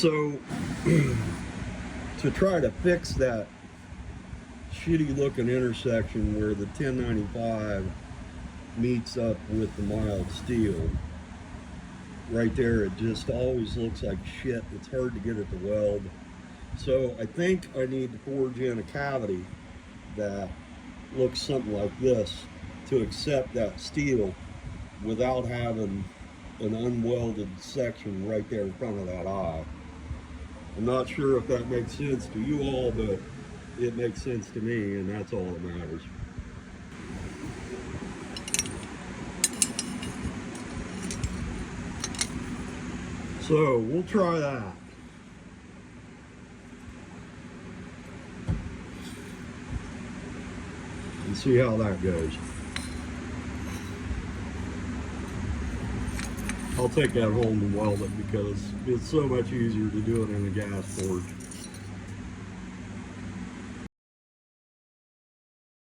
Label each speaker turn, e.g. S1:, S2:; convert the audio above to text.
S1: So to try to fix that shitty looking intersection where the 1095 meets up with the mild steel, right there, it just always looks like shit. It's hard to get it to weld. So I think I need to forge in a cavity that looks something like this to accept that steel without having an unwelded section right there in front of that eye. I'm not sure if that makes sense to you all, but it makes sense to me, and that's all that matters. So we'll try that. And see how that goes. I'll take that home and weld it because it's so much easier to do it in a gas forge.